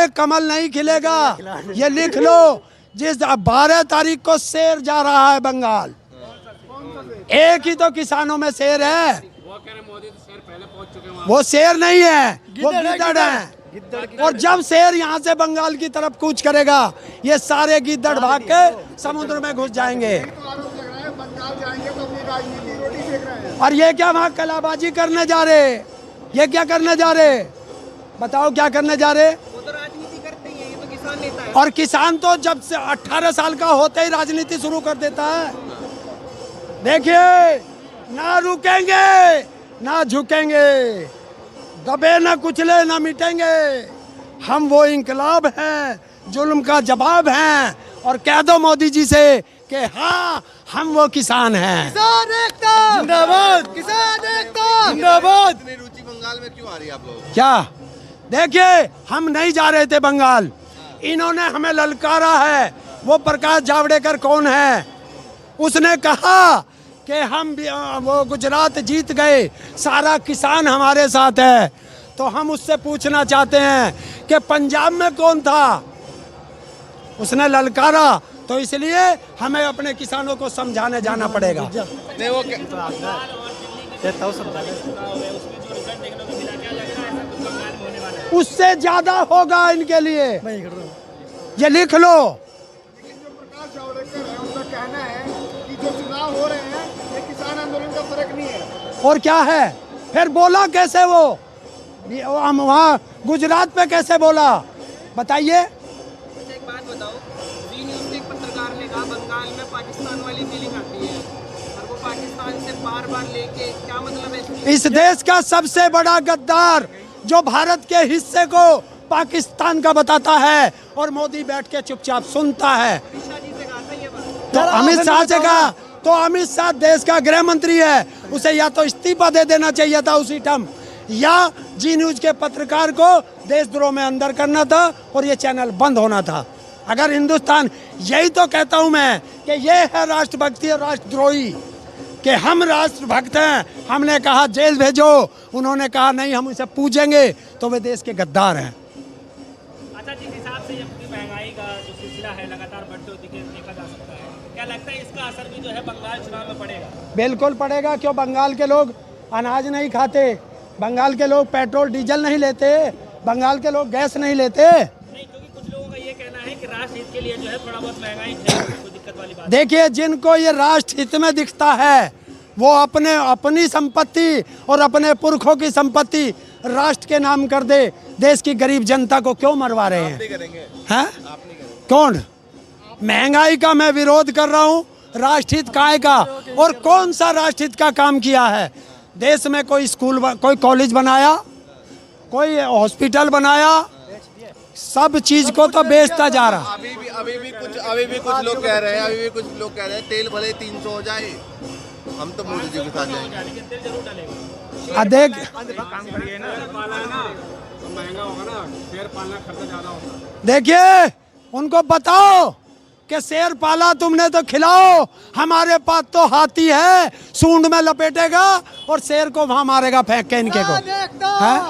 कमल नहीं खिलेगा, ये लिख लो। जिस 12 तारीख को शेर जा रहा है बंगाल, एक ही तो किसानों में शेर है। वो कह रहे मोदी तो शेर पहले पहुंच चुके हैं। वो शेर नहीं है, वो गिद्दड़ है। और जब शेर यहाँ से बंगाल की तरफ कूच करेगा, ये सारे गिद्दड़ भाग के समुद्र में घुस जाएंगे। और ये क्या वहाँ कलाबाजी करने जा रहे? ये क्या करने जा रहे? बताओ क्या करने जा रहे? वो तो राजनीति करते ही हैं, ये तो किसान नेता है। और किसान तो जब से 18 साल का होते ही राजनीति शुरू कर देता है। देखिए, ना रुकेंगे ना झुकेंगे, दबे ना कुचले ना मिटेंगे। हम वो इंकलाब हैं, जुल्म का जवाब हैं। और कह दो मोदी जी से कि हाँ, हम वो किसान हैं। किसान एकता जिंदाबाद, किसान एकता जिंदाबाद। इतनी रुचि बंगाल में क्यों आ रही है आप लोग? क्या देखिए, हम नहीं जा रहे थे बंगाल, इन्होंने हमें ललकारा है। वो प्रकाश जावड़ेकर कौन है? उसने कहा कि हम वो गुजरात जीत गए, सारा किसान हमारे साथ है। तो हम उससे पूछना चाहते हैं कि पंजाब में कौन था? उसने ललकारा, तो इसलिए हमें अपने किसानों को समझाने जाना पड़ेगा। नहीं वो उससे ज्यादा होगा इनके लिए, ये लिख लो। लेकिन जो प्रकाश जावड़ेकर है, उनका कहना है कि जो चुनाव हो रहे हैं ये किसान आंदोलन का फर्क नहीं है। और क्या है? फिर बोला कैसे वो? हम वहाँ गुजरात पे कैसे बोला, बताइए? अच्छा एक बात बताओ, जी न्यूज़ के एक पत्रकार ने कहा बंगाल में पाकिस्तान वाली फीलिंग आती है और वो पाकिस्तान से बार बार लेके, क्या मतलब है? इस देश का सबसे बड़ा गद्दार जो भारत के हिस्से को पाकिस्तान का बताता है और मोदी बैठ के चुपचाप सुनता है। अमित शाह जी से कहा था ये बात। तो अमित शाह से कहा, तो अमित शाह देश का गृह मंत्री है, उसे या तो इस्तीफा दे देना चाहिए था उसी टाइम, या जी न्यूज के पत्रकार को देशद्रोह में अंदर करना था और ये चैनल बंद होना था। अगर हिंदुस्तान, यही तो कहता हूं मैं कि ये है राष्ट्रभक्ति और राष्ट्रद्रोही, कि हम राष्ट्रभक्त हैं। हमने कहा जेल भेजो, उन्होंने कहा नहीं हम उसे पूजेंगे, तो वे देश के गद्दार हैं। अच्छा, जिस हिसाब से अपनी महंगाई का जो सिलसिला है लगातार बढ़ते हुए देखा जा सकता है, क्या लगता है इसका असर भी जो है बंगाल चुनाव में पड़ेगा? बिल्कुल पड़ेगा। क्यों? बंगाल के लोग अनाज नहीं खाते, बंगाल के लोग पेट्रोल डीजल नहीं लेते, बंगाल के लोग गैस नहीं लेते। नहीं, क्योंकि कुछ लोगों का ये कहना है कि राष्ट्र हित के लिए जो है थोड़ा बहुत महंगाई है, कोई दिक्कत वाली बात। देखिए, जिनको ये राष्ट्र हित में दिखता है, वो अपनी संपत्ति और अपने पुरखों की संपत्ति राष्ट्र के नाम कर दे। देश की गरीब जनता को क्यों मरवा रहे हैं? हैं? कौन? महंगाई का मैं विरोध कर रहा हूँ, राष्ट्रहित काय का? और कौन सा राष्ट्रहित का काम किया है? देश में कोई स्कूल, कोई कॉलेज बनाया, कोई हॉस्पिटल बनाया? सब चीज को तो बेचता जा रहा। अभी भी कुछ लोग कह रहे हैं तेल भले 300 हो जाए, हम तो मोदी जी के साथ जाएंगे। देख, महंगा होगा ना, शेर पालना खर्चा ज्यादा होगा। देखिए, उनको बताओ कि शेर पाला तुमने तो खिलाओ, हमारे पास तो हाथी है, सूंड में लपेटेगा और शेर को वहां मारेगा फेंक के इनके को। हैं?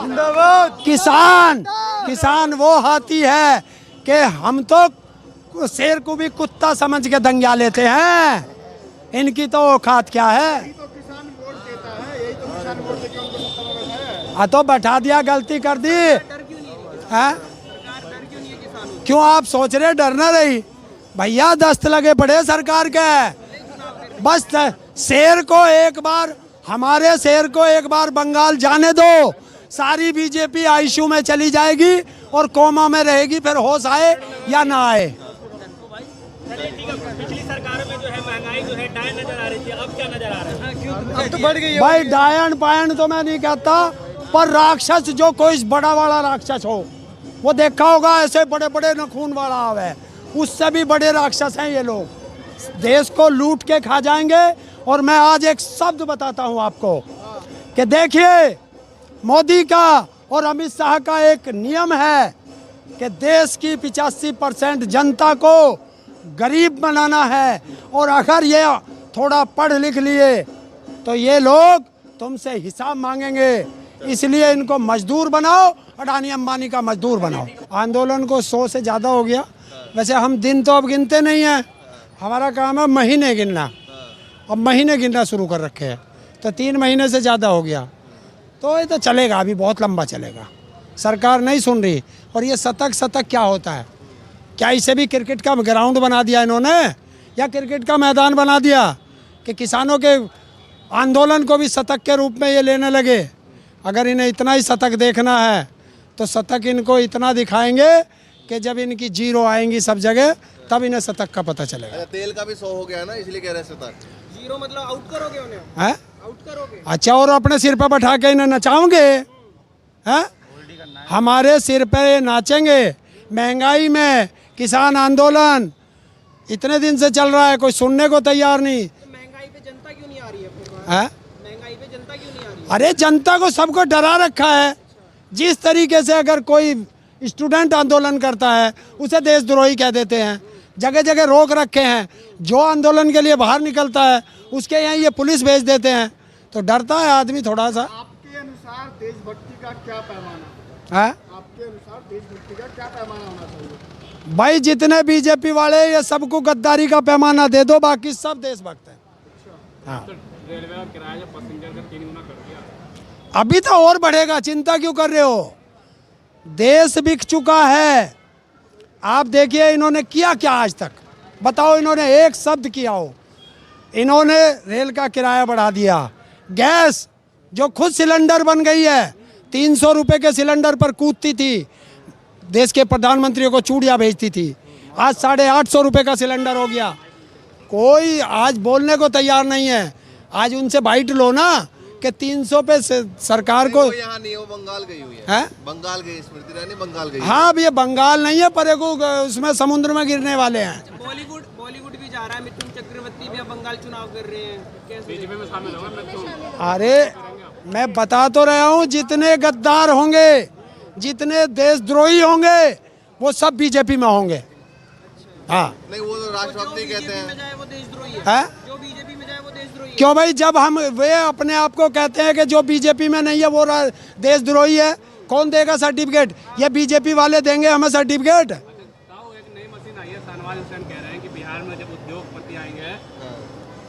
किसान वो हाथी है कि हम तो शेर को भी कुत्ता समझ के दंगा लेते हैं। इनकी तो औकात क्या है? यही तो किसान वोट देता है, यही तो किसान वोट देके उनको सत्ता में बैठाया है। हाँ, तो बैठा दिया, गलती कर दी। डर क्यों नहीं है? हैं? सरकार डर क्यों नहीं है किसानों से? क्यों आप सोच रहे डर ना रही? भैया दस्त लगे पड़े सरकार के। बस शेर को एक बार, हमारे शेर को एक बार बंगाल जाने दो, सारी बीजेपी आईसीयू में चली जाएगी और कोमा में रहेगी, फिर होश आए या ना आए। चलिए ठीक है, पिछली सरकारों में जो है महंगाई जो है डायन नजर आ रही थी, अब क्या नजर आ रहा है? क्यों? अब तो बढ़ गई है। भाई डायन पायन तो मैं नहीं कहता, पर राक्षस जो कोई बड़ा वाला राक्षस हो, वो देखा होगा ऐसे बड़े बड़े नखून वाला आवे, उससे भी बड़े राक्षस हैं ये लोग। देश को लूट के खा जाएंगे। और मैं आज एक शब्द बताता हूं आपको कि देखिए, मोदी का और अमित शाह का एक नियम है कि देश की 85% जनता को गरीब बनाना है। और अगर ये थोड़ा पढ़ लिख लिए तो ये लोग तुमसे हिसाब मांगेंगे, इसलिए इनको मजदूर बनाओ अडानी अंबानी का मजदूर बनाओ। आंदोलन को 100 से ज़्यादा हो गया। वैसे हम दिन तो अब गिनते नहीं हैं, हमारा काम है महीने गिनना। अब महीने गिनना शुरू कर रखे हैं, तो 3 महीने से ज़्यादा हो गया। तो ये तो चलेगा, अभी बहुत लंबा चलेगा। सरकार नहीं सुन रही। और ये शतक क्या होता है? क्या इसे भी क्रिकेट का ग्राउंड बना दिया इन्होंने, या क्रिकेट का मैदान बना दिया कि किसानों के आंदोलन को भी शतक के रूप में ये लेने लगे? अगर इन्हें इतना ही शतक देखना है तो शतक इनको इतना दिखाएंगे कि जब इनकी जीरो आएंगी सब जगह, तब इन्हें शतक का पता चलेगा। अच्छा, तेल का भी 100 हो गया ना, इसलिए कह रहे हैं शतक। जीरो मतलब आउट करोगे उन्हें? हैं? आउट करोगे? अच्छा, और अपने सिर पर बैठा के इन्हें नचाओगे? हैं? हमारे सिर पे नाचेंगे। महंगाई में किसान आंदोलन इतने दिन से चल रहा है, कोई सुनने को तैयार नहीं। तो महंगाई पे जनता क्यों नहीं आ रही है अपने पास? हैं? महंगाई पे जनता क्यों नहीं आ रही है? अरे जनता को सबको डरा रखा है। जिस तरीके से अगर कोई स्टूडेंट आंदोलन करता है उसे देशद्रोही कह देते हैं, जगह जगह रोक रखे हैं। जो आंदोलन के लिए बाहर निकलता है उसके यहाँ ये पुलिस भेज देते हैं, तो डरता है आदमी थोड़ा सा। आपके अनुसार देशभक्ति का क्या पैमाना है? आपके अनुसार देशभक्ति का क्या पैमाना होना चाहिए? भाई जितने बीजेपी वाले ये सबको गद्दारी का पैमाना दे दो, बाकी सब देशभक्त हैं। हाँ, तो रेलवे का किराया जो पैसेंजर का 3 गुना कर दिया। अभी तो और बढ़ेगा, चिंता क्यों कर रहे हो? देश बिक चुका है। आप देखिए इन्होंने किया क्या आज तक, बताओ। इन्होंने एक शब्द किया हो? इन्होंने रेल का किराया बढ़ा दिया। गैस जो खुद सिलेंडर बन गई है, 300 रुपये के सिलेंडर पर कूदती थी, देश के प्रधानमंत्रियों को चूड़ियाँ भेजती थी, आज 850 रुपये का सिलेंडर हो गया। कोई आज बोलने को तैयार नहीं है। आज उनसे बाइट लो ना कि 300 पे सरकार को। यहाँ नहीं, वो बंगाल गई हुई है? बंगाल गई, स्मृति ईरानी बंगाल गई। हाँ, अब ये बंगाल नहीं है, पर उसमें समुद्र में गिरने वाले हैं। बॉलीवुड भी जा रहा है। मिथुन चक्रवर्ती भी अब बंगाल चुनाव कर रहे हैं। कैसे? बीजेपी में शामिल होगा मैं तो। अरे मैं बता तो रहा हूँ, जितने गद्दार होंगे, जितने देशद्रोही होंगे, वो सब बीजेपी में होंगे। हाँ, नहीं, वो तो राष्ट्रभक्ति कहते हैं। जाए वो देशद्रोही है। है? जो बीजेपी में जाए वो देशद्रोही है। क्यों भाई? जब हम वे अपने आप को कहते हैं कि जो बीजेपी में नहीं है वो देशद्रोही है, कौन देगा सर्टिफिकेट? ये बीजेपी वाले देंगे हमें सर्टिफिकेट? ताऊ, एक नई मशीन आई है, शाहनवाज हुसैन कह रहे हैं कि बिहार में जब उद्योगपति आएंगे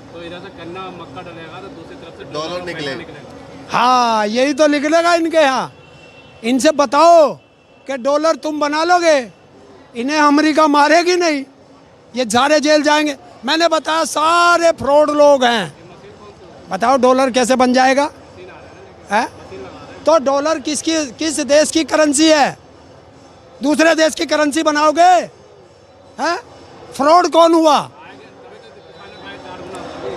तो इधर से गन्ना मक्का डलेगा तो दूसरी तरफ से डॉलर निकलेगा। हाँ, यही तो निकलेगा इनके यहाँ। इनसे बताओ कि डॉलर तुम बना लोगे, इन्हें अमेरिका मारेगी नहीं, ये सारे जेल जाएंगे। मैंने बताया सारे फ्रॉड लोग हैं। बताओ डॉलर कैसे बन जाएगा? है? तो डॉलर किस देश की करेंसी है? दूसरे देश की करेंसी बनाओगे? हैं? फ्रॉड कौन हुआ?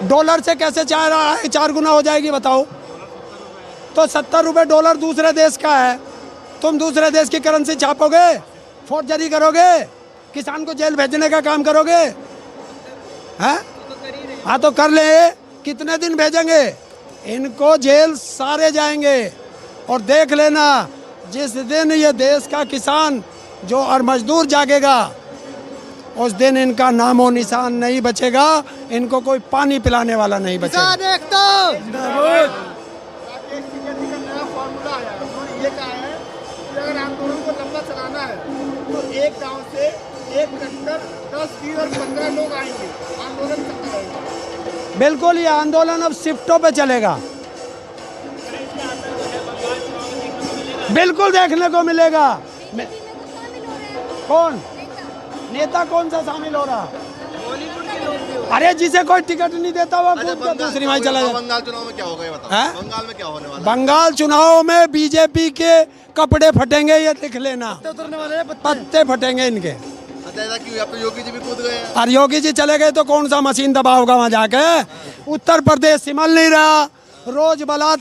डॉलर से कैसे 4 गुना हो जाएगी बताओ? तो 70 रुपये डॉलर दूसरे देश का है, तुम दूसरे देश की करेंसी छापोगे, फोर्जरी करोगे, किसान को जेल भेजने का काम करोगे? हैं? हाँ, तो कर ले। कितने दिन भेजेंगे इनको? जेल सारे जाएंगे। और देख लेना, जिस दिन ये देश का किसान जो और मजदूर जागेगा, उस दिन इनका नामो निशान नहीं बचेगा। इनको कोई पानी पिलाने वाला नहीं बचेगा। राकेश टिकैती का नया फॉर्मूला आया है। उन्होंने ये कहा है कि अगर आंदोलन को लंबा चलाना है तो एक गांव से एक ट्रैक्टर 10, 20 और 15 लोग आएंगे, आंदोलन चलता रहेगा। बिल्कुल, ये आंदोलन अब शिफ्टों पे चलेगा। बिल्कुल देखने को मिलेगा। कौन नेता कौन सा शामिल हो रहा? अरे जिसे कोई टिकट नहीं देता वो अच्छा, कूद के दूसरी माई चला जाता। बंगाल चुनाव में क्या होगा ये बताओ? हैं? बंगाल में क्या होने वाला? बंगाल चुनाव में बीजेपी के कपड़े फटेंगे, ये लिख लेना। पत्ते फटेंगे इनके। अच्छा, ऐसा क्यों? अब तो योगी जी भी कूद गए हैं। और योगी जी चले गए तो कौन सा मशीन दबाओगा वहाँ जाके? उत्तर प्रदेश सिमल नहीं रहा, रोज बलात्